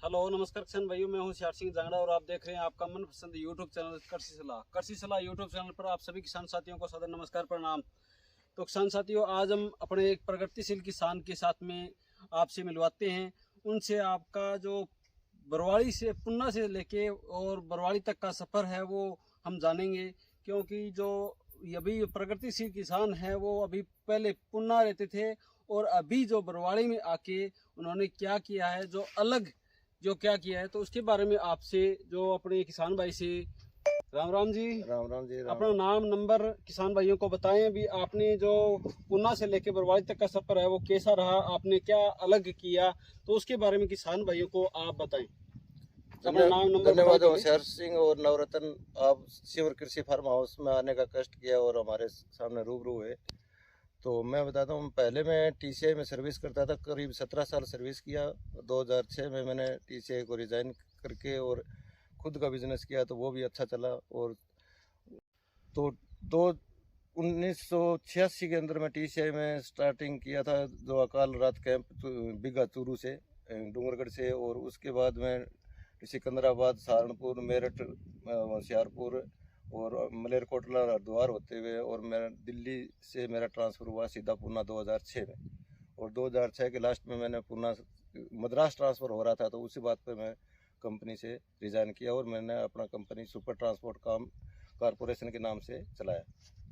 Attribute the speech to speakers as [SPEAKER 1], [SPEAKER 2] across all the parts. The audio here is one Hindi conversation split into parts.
[SPEAKER 1] हेलो नमस्कार किसान भाइयों, मैं हूं सियार सिंह जांगड़ा और आप देख रहे हैं आपका मनपसंद यूट्यूब चैनल कृषि सलाह यूट्यूब चैनल पर आप सभी किसान साथियों को सादर नमस्कार प्रणाम। तो किसान साथियों, आज हम अपने एक प्रगतिशील किसान के साथ में आपसे मिलवाते हैं। उनसे आपका जो बरवाड़ी से पुन्ना से लेके और बरवाड़ी तक का सफ़र है वो हम जानेंगे, क्योंकि जो अभी प्रगतिशील किसान है वो अभी पहले पुन्ना रहते थे और अभी जो बरवाड़ी में आके उन्होंने क्या किया है, जो क्या किया है, तो उसके बारे में आपसे जो अपने किसान भाई से राम राम जी।
[SPEAKER 2] राम राम जी। राम
[SPEAKER 1] अपना
[SPEAKER 2] राम।
[SPEAKER 1] नाम नंबर किसान भाइयों को बताएं। अभी आपने जो पुन्ना से लेके बरवाड़ी तक का सफर है वो कैसा रहा, आपने क्या अलग किया, तो उसके बारे में किसान भाइयों को आप बताएं। अपना नाम नंबर
[SPEAKER 2] धन्यवाद
[SPEAKER 1] बताएं।
[SPEAKER 2] होशियार सिंह और नवरत्न, आप शिवर कृषि फार्म हाउस में आने का कष्ट किया और हमारे सामने रूबरू हुए। तो मैं बताता हूँ, पहले मैं टीसीआई में सर्विस करता था, करीब 17 साल सर्विस किया। 2006 में मैंने टीसीआई को रिज़ाइन करके और खुद का बिजनेस किया, तो वो भी अच्छा चला। और तो दो 1986 के अंदर मैं टीसीआई में स्टार्टिंग किया था, जो अकाल रात कैंप बिगा चूरू से, डूंगरगढ़ से। और उसके बाद मैं सिकंदराबाद, सहारनपुर, मेरठ, होशियारपुर और मलेरकोटला, हरिद्वार होते हुए, और मैं दिल्ली से मेरा ट्रांसफ़र हुआ सीधा पूना 2006 में। और 2006 के लास्ट में मैंने पूना मद्रास ट्रांसफ़र हो रहा था, तो उसी बात पे मैं कंपनी से रिज़ाइन किया और मैंने अपना कंपनी सुपर ट्रांसपोर्ट कारपोरेशन के नाम से चलाया।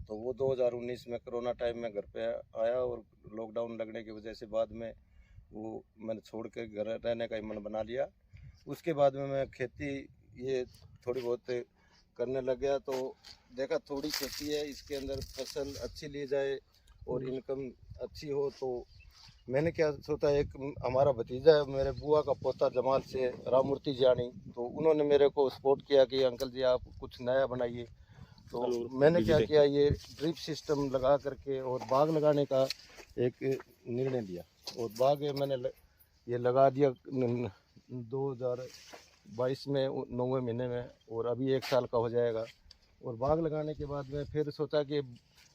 [SPEAKER 2] तो वो 2019 में कोरोना टाइम में घर पे आया और लॉकडाउन लगने की वजह से बाद में वो मैंने छोड़ के घर रहने का ही मन बना लिया। उसके बाद में मैं खेती ये थोड़ी बहुत करने लग गया। तो देखा थोड़ी खेती है, इसके अंदर फसल अच्छी ली जाए और इनकम अच्छी हो। तो मैंने क्या सोचा, एक हमारा भतीजा है, मेरे बुआ का पोता जमाल से, राममूर्ति जानी, तो उन्होंने मेरे को सपोर्ट किया कि अंकल जी आप कुछ नया बनाइए। तो मैंने क्या किया, ये ड्रिप सिस्टम लगा करके और बाग लगाने का एक निर्णय लिया। और बाग मैंने ये लगा दिया 2022 में 9वें महीने में, और अभी 1 साल का हो जाएगा। और बाग लगाने के बाद में फिर सोचा कि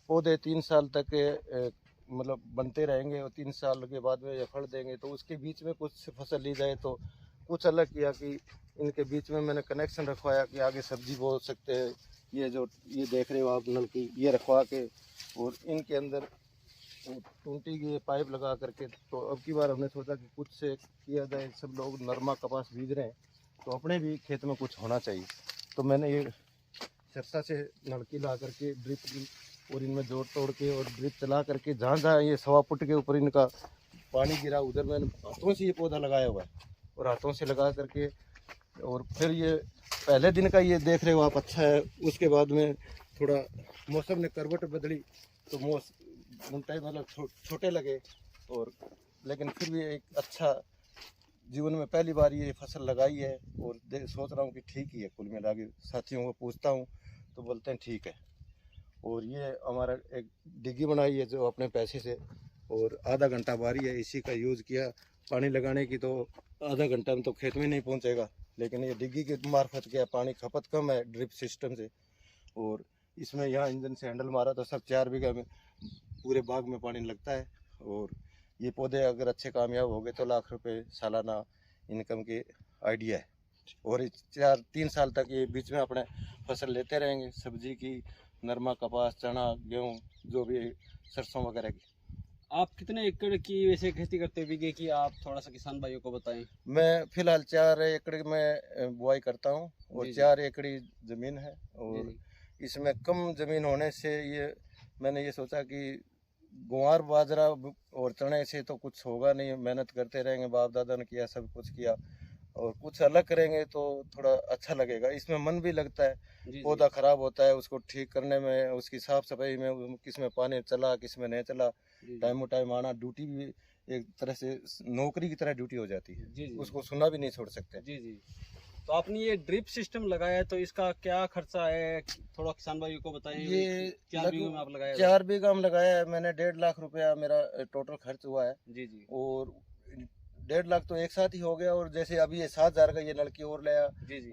[SPEAKER 2] पौधे 3 साल तक मतलब बनते रहेंगे और 3 साल के बाद में ये फल देंगे, तो उसके बीच में कुछ फसल ली जाए। तो कुछ अलग किया कि इनके बीच में मैंने कनेक्शन रखवाया कि आगे सब्जी बो सकते हैं। ये जो ये देख रहे हो आप नलकी, ये रखवा के और इनके अंदर टूटी की पाइप लगा करके, तो अब की बार हमने सोचा कि कुछ से किया जाए। सब लोग नरमा कपास बीज रहे हैं, तो अपने भी खेत में कुछ होना चाहिए। तो मैंने ये सरसा से नलकी ला करके ड्रिप और इनमें जोड़ तोड़ के और ड्रिप चला करके, जहाँ जहाँ ये 1.25 फुट के ऊपर इनका पानी गिरा, उधर मैंने हाथों से ये पौधा लगाया हुआ है। और हाथों से लगा करके, और फिर ये पहले दिन का ये देख रहे हो आप, अच्छा है। उसके बाद में थोड़ा मौसम ने करवट बदली, तो मुंटाई मतलब छोटे लगे, और लेकिन फिर भी एक अच्छा, जीवन में पहली बार ये फसल लगाई है। और सोच रहा हूँ कि ठीक ही है। कुल मिला के साथियों को पूछता हूँ तो बोलते हैं ठीक है। और ये हमारा एक डिग्गी बनाई है जो अपने पैसे से, और आधा घंटा बारी है, इसी का यूज़ किया पानी लगाने की। तो आधा घंटा में तो खेत में नहीं पहुँचेगा, लेकिन ये डिग्गी के मार्फत क्या, पानी खपत कम है ड्रिप सिस्टम से। और इसमें यहाँ इंजन से हैंडल मारा तो सब 4 बीघा में पूरे बाग में पानी लगता है। और ये पौधे अगर अच्छे कामयाब हो गए तो लाख रुपए सालाना इनकम की आइडिया है। और 3 साल तक ये बीच में अपने फसल लेते रहेंगे, सब्जी की, नरमा, कपास, चना, गेहूँ, जो भी सरसों वगैरह की।
[SPEAKER 1] आप कितने एकड़ की वैसे खेती करते हैं, बीघे की, आप थोड़ा सा किसान भाइयों को बताएं।
[SPEAKER 2] मैं फिलहाल 4 एकड़ में बुआई करता हूँ और 4 एकड़ ज़मीन है। और इसमें कम ज़मीन होने से ये मैंने ये सोचा कि गुआर, बाजरा और चने से तो कुछ होगा नहीं, मेहनत करते रहेंगे, बाप दादा ने किया, सब कुछ किया, और कुछ अलग करेंगे तो थोड़ा अच्छा लगेगा। इसमें मन भी लगता है। पौधा खराब होता है, उसको ठीक करने में, उसकी साफ सफाई में, किस में पानी चला, किस में नहीं चला, टाइम टाइम आना, ड्यूटी भी एक तरह से नौकरी की तरह ड्यूटी हो जाती है। उसको सुना भी नहीं छोड़ सकते।
[SPEAKER 1] जी जी। तो आपने ये ड्रिप सिस्टम लगाया है, तो इसका क्या खर्चा है, थोड़ा किसान भाइयों को बताएं।
[SPEAKER 2] ये
[SPEAKER 1] 4 बीघे में आप लगाया?
[SPEAKER 2] 4 बीघा में लगाया है मैंने। 1.5 लाख रुपया मेरा टोटल खर्च हुआ है।
[SPEAKER 1] जी जी।
[SPEAKER 2] और 1.5 लाख तो एक साथ ही हो गया। और जैसे अभी ये 7,000 का ये नलकी और लिया,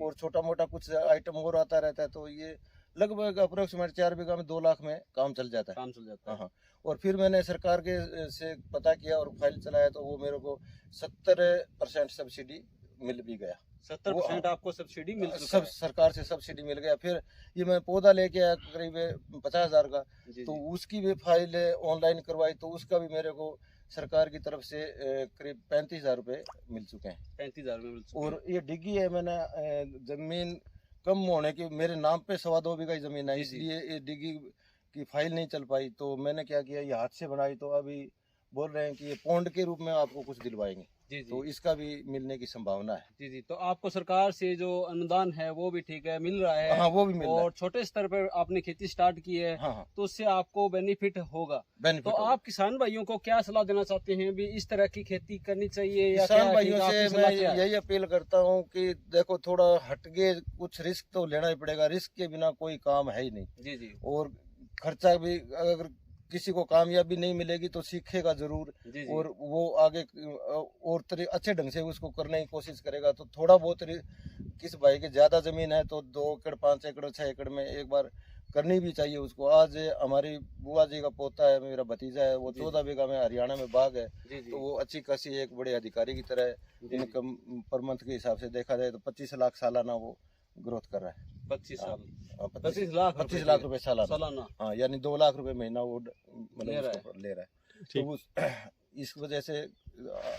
[SPEAKER 2] और छोटा मोटा कुछ आइटम और आता रहता है, तो ये लगभग अप्रोक्सीमेट 4 बीघा में 2 लाख में काम चल जाता है। हाँ। और फिर मैंने सरकार के से पता किया और फाइल चलाया, तो वो मेरे को 70% सब्सिडी मिल भी गया।
[SPEAKER 1] 70% आपको सब्सिडी मिल चुका
[SPEAKER 2] सब
[SPEAKER 1] है।
[SPEAKER 2] सरकार से सब्सिडी मिल गया। फिर ये मैं पौधा लेके आया करीब 50,000 का,
[SPEAKER 1] जी
[SPEAKER 2] तो
[SPEAKER 1] जी,
[SPEAKER 2] उसकी भी फाइल ऑनलाइन करवाई, तो उसका भी मेरे को सरकार की तरफ से करीब 35,000 रुपये मिल चुके हैं।
[SPEAKER 1] 35,000 में मिल चुका है।
[SPEAKER 2] और ये डिग्गी है, मैंने जमीन कम होने की, मेरे नाम पे 2.25 बीघा जमीन है,
[SPEAKER 1] जी, जी।
[SPEAKER 2] इसलिए ये डिग्गी की फाइल नहीं चल पाई, तो मैंने क्या किया, ये हाथ से बनाई, तो अभी बोल रहे हैं कि ये पौंड के रूप में आपको कुछ दिलवाएंगे,
[SPEAKER 1] जी
[SPEAKER 2] तो
[SPEAKER 1] जी,
[SPEAKER 2] इसका भी मिलने की संभावना है।
[SPEAKER 1] जी जी। तो आपको सरकार से जो अनुदान है वो भी ठीक है मिल रहा है,
[SPEAKER 2] हाँ, वो भी मिल रहा है।
[SPEAKER 1] और छोटे स्तर पर आपने खेती स्टार्ट की है,
[SPEAKER 2] हाँ हाँ,
[SPEAKER 1] तो उससे आपको बेनिफिट होगा। तो
[SPEAKER 2] बेनिफिट होगा।
[SPEAKER 1] आप किसान भाइयों को क्या सलाह देना चाहते हैं भी, इस तरह की खेती करनी चाहिए या
[SPEAKER 2] किसान
[SPEAKER 1] क्या?
[SPEAKER 2] भाइयों
[SPEAKER 1] ठीक,
[SPEAKER 2] से
[SPEAKER 1] आपकी
[SPEAKER 2] मैं
[SPEAKER 1] सलाह क्या है?
[SPEAKER 2] यही अपील करता हूँ कि देखो, थोड़ा हटके कुछ रिस्क तो लेना ही पड़ेगा, रिस्क के बिना कोई काम है ही नहीं।
[SPEAKER 1] जी जी,
[SPEAKER 2] और खर्चा भी, अगर किसी को कामयाबी नहीं मिलेगी तो सीखेगा जरूर,
[SPEAKER 1] जी जी,
[SPEAKER 2] और वो आगे और अच्छे ढंग से उसको करने की कोशिश करेगा। तो थोड़ा बहुत किस भाई के ज्यादा जमीन है तो 2 एकड़ 5 एकड़ 6 एकड़ में एक बार करनी भी चाहिए उसको। आज हमारी बुआ जी का पोता है, मेरा भतीजा है, वो
[SPEAKER 1] जी।
[SPEAKER 2] 14 बीघा में हरियाणा में बाग है,
[SPEAKER 1] जी जी,
[SPEAKER 2] तो वो अच्छी खासी एक बड़े अधिकारी की तरह
[SPEAKER 1] जी।
[SPEAKER 2] इनकम पर मंथ के हिसाब से देखा जाए तो 25 लाख सालाना वो ग्रोथ कर रहा है।
[SPEAKER 1] 25 साल,
[SPEAKER 2] 25
[SPEAKER 1] लाख
[SPEAKER 2] 25 लाख रुपए सालाना।
[SPEAKER 1] सालाना
[SPEAKER 2] हाँ, यानी 2 लाख रुपए महीना वो मतलब
[SPEAKER 1] ले रहा
[SPEAKER 2] उसको ले रहा है।
[SPEAKER 1] ठीक।
[SPEAKER 2] तो इस वजह से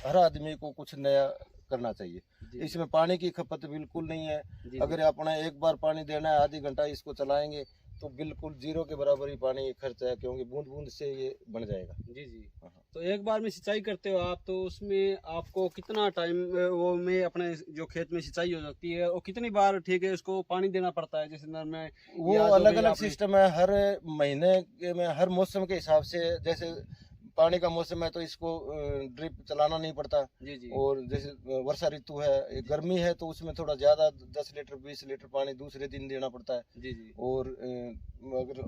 [SPEAKER 2] हर आदमी को कुछ नया करना चाहिए।
[SPEAKER 1] जी
[SPEAKER 2] इसमें पानी की खपत बिल्कुल नहीं है।
[SPEAKER 1] जी,
[SPEAKER 2] अगर अपना एक बार पानी देना है, आधी घंटा इसको चलाएंगे तो बिल्कुल जीरो के बराबर ही पानी खर्च है, क्योंकि बूंद बूंद से ये बन जाएगा।
[SPEAKER 1] जी जी।
[SPEAKER 2] हाँ।
[SPEAKER 1] तो एक बार में सिंचाई करते हो आप, तो उसमें आपको कितना टाइम वो में अपने जो खेत में सिंचाई हो जाती है, और कितनी बार ठीक है उसको पानी देना पड़ता है? जैसे नर में
[SPEAKER 2] वो
[SPEAKER 1] या जो
[SPEAKER 2] अलग
[SPEAKER 1] भी
[SPEAKER 2] अलग
[SPEAKER 1] आपने-
[SPEAKER 2] सिस्टम है, हर महीने में हर मौसम के हिसाब से। जैसे पानी का मौसम है तो इसको ड्रिप चलाना नहीं पड़ता,
[SPEAKER 1] जी जी,
[SPEAKER 2] और जैसे वर्षा ऋतु है, गर्मी है, तो उसमें थोड़ा ज़्यादा 10 लीटर 20 लीटर पानी दूसरे दिन देना पड़ता है।
[SPEAKER 1] जी जी,
[SPEAKER 2] और अगर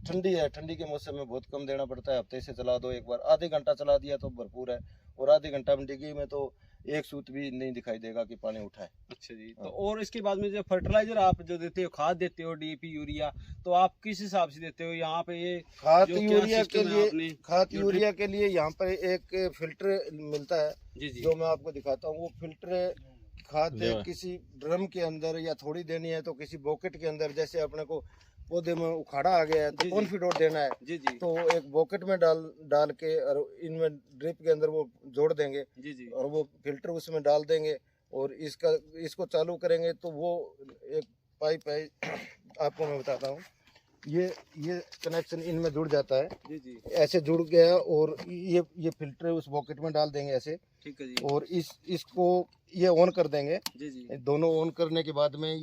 [SPEAKER 2] ठंडी है, ठंडी के मौसम में बहुत कम देना पड़ता है, हफ्ते से चला दो एक बार, आधे घंटा चला दिया तो भरपूर है, और आधे घंटा में डिग्गी में तो एक सूत भी नहीं दिखाई देगा कि पानी उठा है।
[SPEAKER 1] अच्छा जी। तो
[SPEAKER 2] हाँ।
[SPEAKER 1] और इसके बाद में जो फर्टिलाइजर आप जो देते हो, खाद देते हो, डीएपी यूरिया, तो आप किस हिसाब से देते हो? यहाँ पे ये
[SPEAKER 2] खाद
[SPEAKER 1] जो क्या
[SPEAKER 2] यूरिया के
[SPEAKER 1] सिस्टम है
[SPEAKER 2] लिए
[SPEAKER 1] आपने
[SPEAKER 2] खाद
[SPEAKER 1] जो
[SPEAKER 2] यूरिया के लिए यहाँ पर एक फिल्टर मिलता है,
[SPEAKER 1] जी जी,
[SPEAKER 2] जो मैं आपको दिखाता हूँ। वो फिल्टर खाद किसी ड्रम के अंदर या थोड़ी देनी है तो किसी बॉकेट के अंदर, जैसे अपने को पौधे में उखाड़ा आ गया है
[SPEAKER 1] जी,
[SPEAKER 2] तो
[SPEAKER 1] जी।
[SPEAKER 2] कॉन्फिडोर देना है,
[SPEAKER 1] जी जी,
[SPEAKER 2] तो एक बॉकेट में डाल के और इनमें ड्रिप के अंदर वो जोड़ देंगे,
[SPEAKER 1] जी जी,
[SPEAKER 2] और वो फिल्टर उसमें डाल देंगे, और इसको चालू करेंगे तो वो एक पाइप है, आपको मैं बताता हूँ। ये कनेक्शन इनमें जुड़ जाता है,
[SPEAKER 1] जी जी,
[SPEAKER 2] ऐसे जुड़ गया, और ये फिल्टर उस बॉकेट में डाल देंगे ऐसे,
[SPEAKER 1] ठीक है जी,
[SPEAKER 2] और इसको ये ऑन कर देंगे।
[SPEAKER 1] जी जी,
[SPEAKER 2] दोनों ऑन करने के बाद में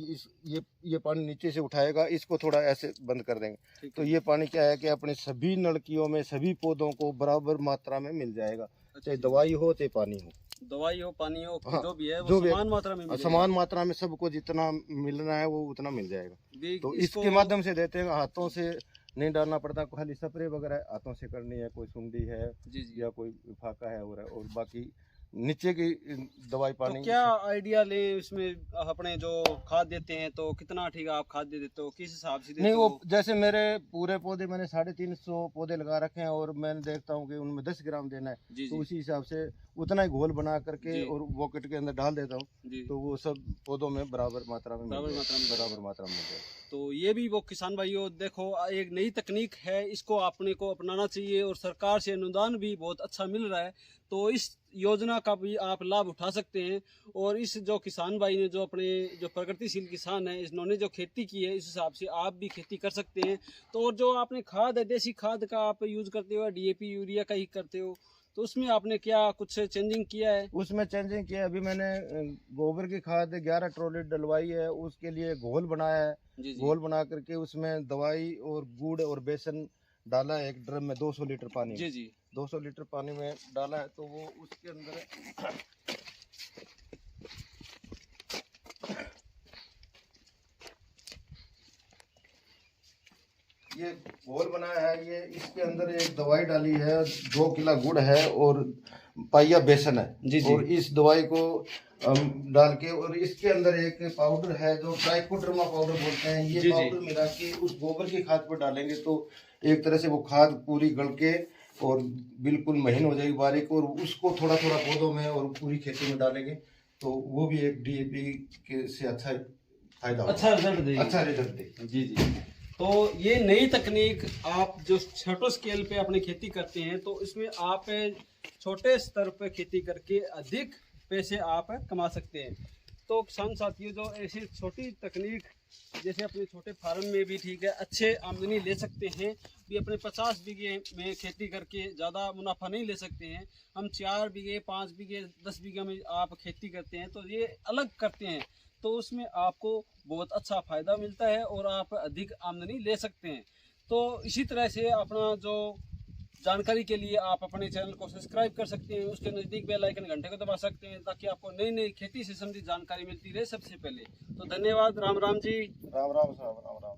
[SPEAKER 2] ये पानी नीचे से उठाएगा, इसको थोड़ा ऐसे बंद कर देंगे,
[SPEAKER 1] ठीक
[SPEAKER 2] तो
[SPEAKER 1] है।
[SPEAKER 2] ये पानी क्या है कि अपने सभी नलकियों में सभी पौधों को बराबर मात्रा में मिल जाएगा, चाहे दवाई हो चाहे पानी हो,
[SPEAKER 1] दवाई हो, पानी हो,
[SPEAKER 2] हाँ,
[SPEAKER 1] जो भी है वो
[SPEAKER 2] जो भी है,
[SPEAKER 1] समान मात्रा में मिलेगा।
[SPEAKER 2] समान मात्रा में सबको जितना मिलना है वो उतना मिल जाएगा।
[SPEAKER 1] भी
[SPEAKER 2] तो
[SPEAKER 1] इसको-
[SPEAKER 2] इसके माध्यम से देते हैं, हाथों से नहीं डालना पड़ता, खाली स्प्रे वगैरह हाथों से करनी है, कोई सुंडी है
[SPEAKER 1] जी जी।
[SPEAKER 2] या कोई फाका है, और बाकी नीचे की दवाई
[SPEAKER 1] तो
[SPEAKER 2] पानी।
[SPEAKER 1] क्या आइडिया ले इसमें, अपने जो खाद देते हैं तो कितना ठीक है आप खाद दे देते हो, किस हिसाब से देते
[SPEAKER 2] नहीं,
[SPEAKER 1] हो?
[SPEAKER 2] वो जैसे मेरे पूरे पौधे मैंने 350 पौधे लगा रखे हैं, और मैंने देखता हूँ कि उनमें 10 ग्राम देना है,
[SPEAKER 1] जी
[SPEAKER 2] तो
[SPEAKER 1] जी,
[SPEAKER 2] उसी हिसाब से उतना ही घोल बना करके
[SPEAKER 1] जी।
[SPEAKER 2] और बॉकेट के अंदर डाल देता हूँ,
[SPEAKER 1] जी।
[SPEAKER 2] तो वो सब पौधों में बराबर मात्रा में
[SPEAKER 1] बराबर मात्रा में
[SPEAKER 2] बराबर मात्रा में मिल जाएगा।
[SPEAKER 1] तो ये भी वो किसान भाइयों देखो, एक नई तकनीक है, इसको अपने को अपनाना चाहिए, और सरकार से अनुदान भी बहुत अच्छा मिल रहा है, तो इस योजना का भी आप लाभ उठा सकते हैं। और इस जो किसान भाई ने, जो अपने जो प्रगतिशील किसान है, इन्होंने जो खेती की है, इस हिसाब से आप भी खेती कर सकते हैं। तो और जो आपने खाद है, देसी खाद का आप यूज करते हो, डीएपी यूरिया का ही करते हो, तो उसमें आपने क्या कुछ चेंजिंग किया है?
[SPEAKER 2] उसमें चेंजिंग किया, अभी मैंने गोबर की खाद 11 ट्रॉली डलवाई है, उसके लिए घोल बनाया है,
[SPEAKER 1] जी जी,
[SPEAKER 2] घोल बना करके उसमें दवाई और गुड़ और बेसन डाला है, एक ड्रम में 200 लीटर पानी,
[SPEAKER 1] जी जी,
[SPEAKER 2] 200 लीटर पानी में डाला है, तो वो उसके अंदर ये घोल बनाया है, ये इसके अंदर एक दवाई डाली है, 2 किलो गुड़ है और पाइया बेसन है,
[SPEAKER 1] जी जी,
[SPEAKER 2] और इस दवाई को डाल के, और इसके अंदर एक पाउडर है जो ट्राइकोडर्मा पाउडर बोलते हैं, ये
[SPEAKER 1] जी, जी।
[SPEAKER 2] पाउडर मिला के उस गोबर की खाद पर डालेंगे तो एक तरह से वो खाद पूरी गल के और बिल्कुल महीन हो जाएगी, बारीक, और उसको थोड़ा थोड़ा पौधों में और पूरी खेती में डालेंगे तो वो भी एक डीएपी के से अच्छा फायदा
[SPEAKER 1] अच्छा रिजल्ट देगी।
[SPEAKER 2] अच्छा रिजल्ट देगी।
[SPEAKER 1] जी जी। तो ये नई तकनीक आप जो छोटे स्केल पे अपनी खेती करते हैं, तो इसमें आप छोटे स्तर पे खेती करके अधिक पैसे आप कमा सकते हैं। तो किसान साथियों, जो ऐसी छोटी तकनीक जैसे अपने छोटे फार्म में भी ठीक है अच्छे आमदनी ले सकते हैं, भी अपने 50 बीघे में खेती करके ज़्यादा मुनाफा नहीं ले सकते हैं, हम 4 बीघे 5 बीघे 10 बीघे में आप खेती करते हैं, तो ये अलग करते हैं, तो उसमें आपको बहुत अच्छा फ़ायदा मिलता है और आप अधिक आमदनी ले सकते हैं। तो इसी तरह से अपना जो जानकारी के लिए आप अपने चैनल को सब्सक्राइब कर सकते हैं, उसके नज़दीक बेल आइकन घंटे को दबा सकते हैं, ताकि आपको नई नई खेती से संबंधित जानकारी मिलती रहे सबसे पहले। तो धन्यवाद। राम राम जी।
[SPEAKER 2] राम राम साहब, राम राम।